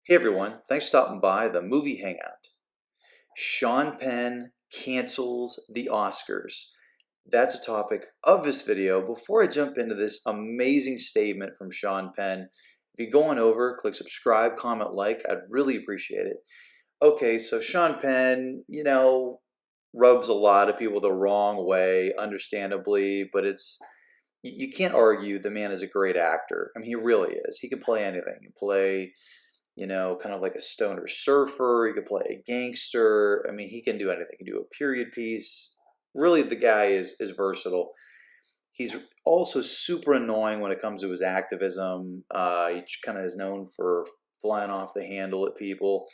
Hey everyone, thanks for stopping by the movie Hangout. Sean Penn cancels the Oscars. That's a topic of this video. Before I jump into this amazing statement from Sean Penn, if you go on over, click subscribe, comment, like, I'd really appreciate it. Okay, so Sean Penn, rubs a lot of people the wrong way, understandably, but you can't argue the man is a great actor. I mean, he really is. He can play anything. He can play kind of like a stoner surfer. He could play a gangster. I mean, he can do anything. He can do a period piece. Really, the guy is versatile. He's also super annoying when it comes to his activism. He kind of is known for flying off the handle at people.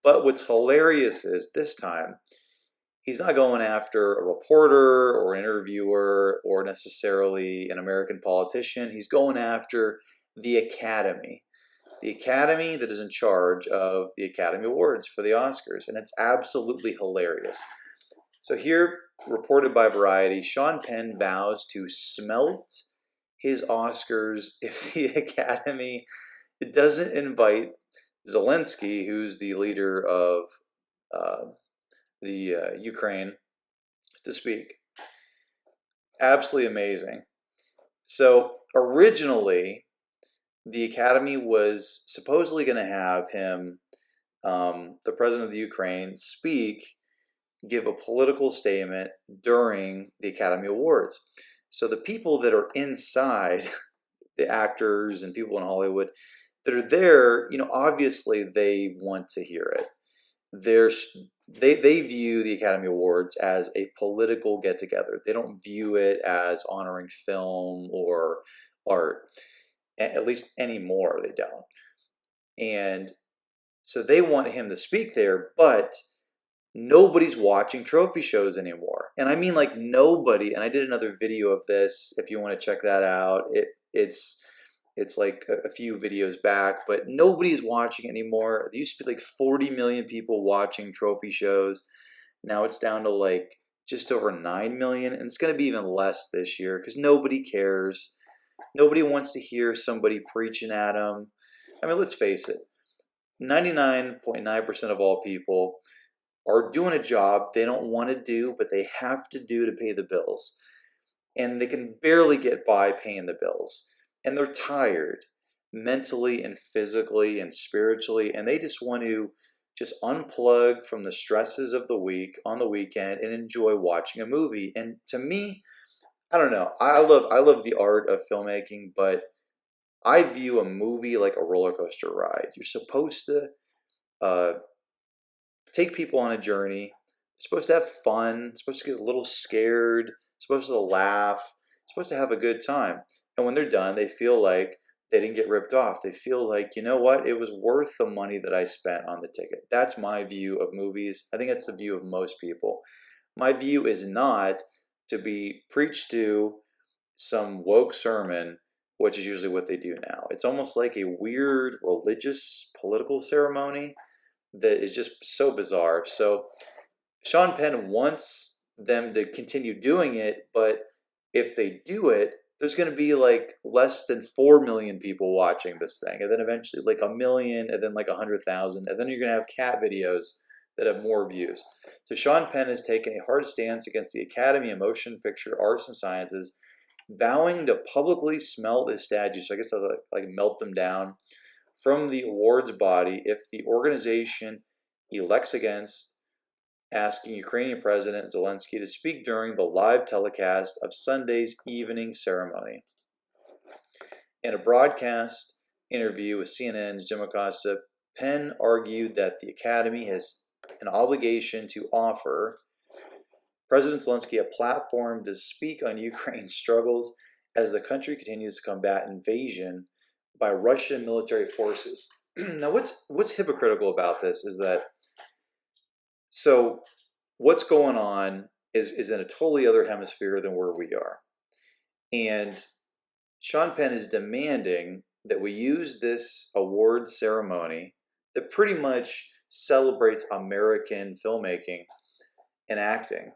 But what's hilarious is this time, he's not going after a reporter or an interviewer or necessarily an American politician. He's going after the Academy, the Academy that is in charge of the Academy Awards for the Oscars, and it's absolutely hilarious. So here, reported by Variety, Sean Penn vows to smelt his Oscars if the Academy doesn't invite Zelensky, who's the leader of the Ukraine, to speak. Absolutely amazing. So originally, the Academy was supposedly going to have him, the president of the Ukraine, give a political statement during the Academy Awards. So the people that are inside, the actors and people in Hollywood that are there, obviously they want to hear it. They view the Academy Awards as a political get together. They don't view it as honoring film or art. At least anymore, they don't. And so they want him to speak there, but nobody's watching trophy shows anymore. And I mean like nobody. And I did another video of this if you want to check that out. It's like a few videos back, but nobody's watching anymore. There used to be like 40 million people watching trophy shows. Now it's down to like just over 9 million, and it's going to be even less this year because nobody cares. Nobody wants to hear somebody preaching at them. I mean, let's face it, 99.9% of all people are doing a job they don't want to do, but they have to do to pay the bills. And they can barely get by paying the bills. And they're tired mentally and physically and spiritually, and they just want to just unplug from the stresses of the week on the weekend and enjoy watching a movie. And to me, I don't know. I love the art of filmmaking, but I view a movie like a roller coaster ride. You're supposed to uh, take people on a journey. You're supposed to have fun. You're supposed to get a little scared. You're supposed to laugh. You're supposed to have a good time. And when they're done, they feel like they didn't get ripped off. They feel like, you know what? It was worth the money that I spent on the ticket. That's my view of movies. I think that's the view of most people. My view is not to be preached to some woke sermon, which is usually what they do now. It's almost like a weird religious political ceremony that is just so bizarre. So Sean Penn wants them to continue doing it, but if they do it, there's going to be like less than 4 million people watching this thing, and then eventually like a million, and then like 100,000, and then you're going to have cat videos that have more views. So Sean Penn has taken a hard stance against the Academy of Motion Picture Arts and Sciences, vowing to publicly smelt his statues. So I guess I'll like melt them down from the awards body if the organization elects against asking Ukrainian President Zelensky to speak during the live telecast of Sunday's evening ceremony. In a broadcast interview with CNN's Jim Acosta, Penn argued that the Academy has an obligation to offer President Zelensky a platform to speak on Ukraine's struggles as the country continues to combat invasion by Russian military forces. Now, what's hypocritical about this is that what's going on is in a totally other hemisphere than where we are, and Sean Penn is demanding that we use this award ceremony that pretty much celebrates American filmmaking and acting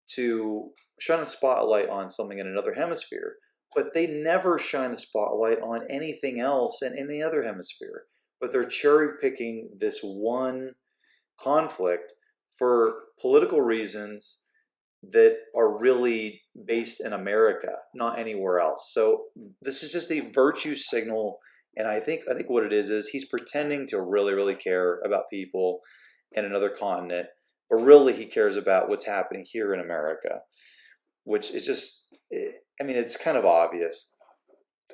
to shine a spotlight on something in another hemisphere, but they never shine a spotlight on anything else in any other hemisphere. but they're cherry picking this one conflict for political reasons that are really based in America, not anywhere else. So this is just a virtue signal, and I think what it is he's pretending to really really care about people in another continent, but really he cares about what's happening here in America, which is just, I mean, it's kind of obvious.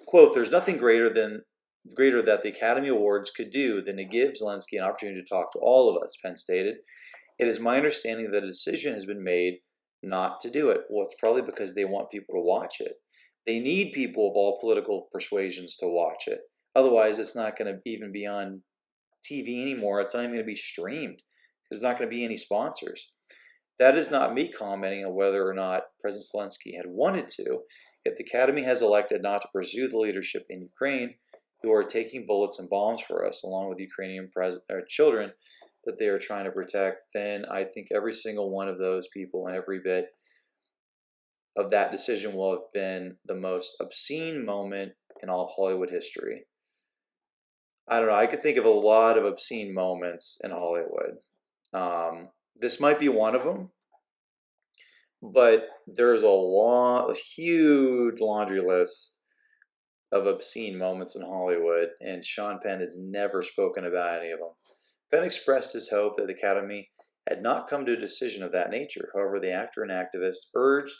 Quote, there's nothing greater that the Academy Awards could do than to give Zelensky an opportunity to talk to all of us, Penn stated. It is my understanding that a decision has been made not to do it. Well, it's probably because they want people to watch it. They need people of all political persuasions to watch it. Otherwise, it's not going to even be on TV anymore. It's not even going to be streamed. There's not going to be any sponsors. That is not me commenting on whether or not President Zelensky had wanted to. If the Academy has elected not to pursue the leadership in Ukraine, who are taking bullets and bombs for us, along with Ukrainian children that they are trying to protect, then I think every single one of those people and every bit of that decision will have been the most obscene moment in all Hollywood history. I don't know. I could think of a lot of obscene moments in Hollywood. This might be one of them, but there's a huge laundry list of obscene moments in Hollywood, and Sean Penn has never spoken about any of them. Penn expressed his hope that the Academy had not come to a decision of that nature. However, the actor and activist urged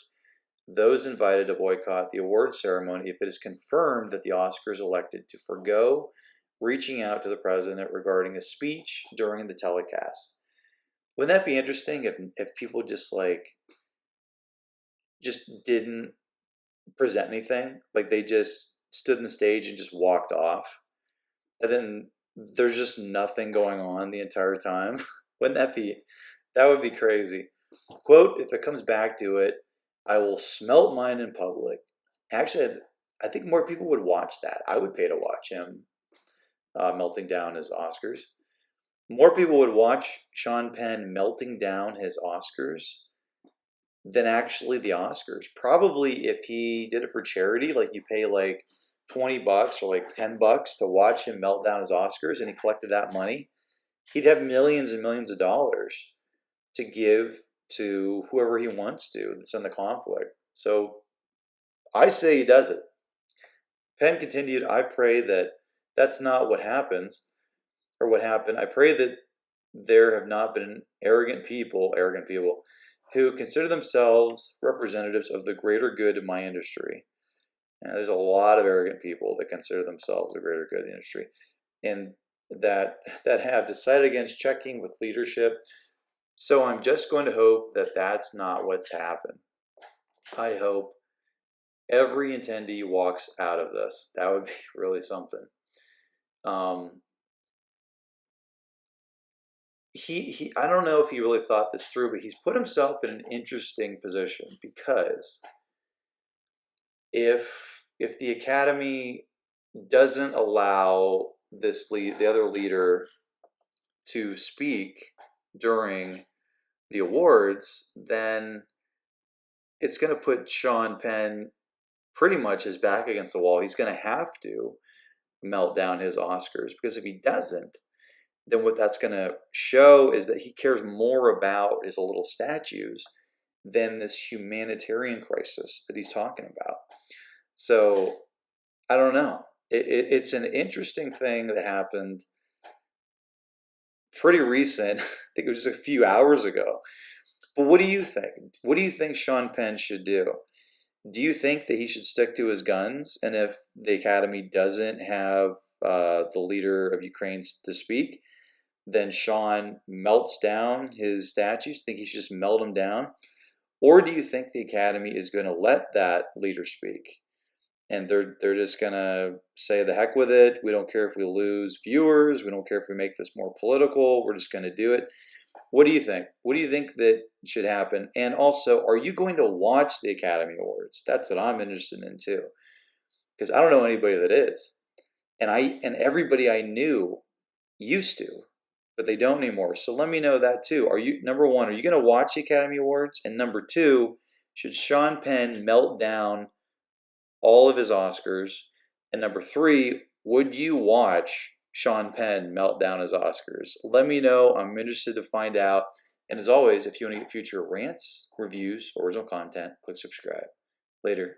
those invited to boycott the award ceremony if it is confirmed that the Oscars elected to forego reaching out to the president regarding a speech during the telecast. Wouldn't that be interesting if people just didn't present anything, like they just stood on the stage and just walked off, and then there's just nothing going on the entire time? Wouldn't that would be crazy. Quote, if it comes back to it, I will smelt mine in public. Actually, I think more people would watch that. I would pay to watch him melting down his Oscars. More people would watch Sean Penn melting down his Oscars than actually the Oscars. Probably if he did it for charity, like you pay like $20 or like $10 to watch him melt down his Oscars and he collected that money, he'd have millions and millions of dollars to give to whoever he wants to that's in the conflict. So I say he does it. Penn continued, I pray that that's not what happens or what happened. I pray that there have not been arrogant people who consider themselves representatives of the greater good of my industry. Now, there's a lot of arrogant people that consider themselves the greater good of the industry, and that have decided against checking with leadership. So I'm just going to hope that that's not what's happened. I hope every attendee walks out of this. That would be really something. I don't know if he really thought this through, but he's put himself in an interesting position, because if the Academy doesn't allow the other leader to speak during the awards, then it's going to put Sean Penn pretty much his back against the wall. He's going to have to melt down his Oscars, because if he doesn't, then what that's going to show is that he cares more about his little statues than this humanitarian crisis that he's talking about. So I don't know. It's an interesting thing that happened pretty recent. I think it was just a few hours ago. But what do you think? What do you think Sean Penn should do? Do you think that he should stick to his guns? And if the Academy doesn't have the leader of Ukraine to speak, then Sean melts down his statues? Think he should just melt them down? Or do you think the Academy is going to let that leader speak? And they're just going to say, the heck with it. We don't care if we lose viewers. We don't care if we make this more political. We're just going to do it. What do you think? What do you think that should happen? And also, are you going to watch the Academy Awards? That's what I'm interested in too. Because I don't know anybody that is. And everybody I knew used to, but they don't anymore. So let me know that too. Number one, are you going to watch the Academy Awards? And number two, should Sean Penn melt down all of his Oscars? And number three, would you watch Sean Penn melt down his Oscars? Let me know. I'm interested to find out. And as always, if you want to get future rants, reviews, or original content, click subscribe. Later.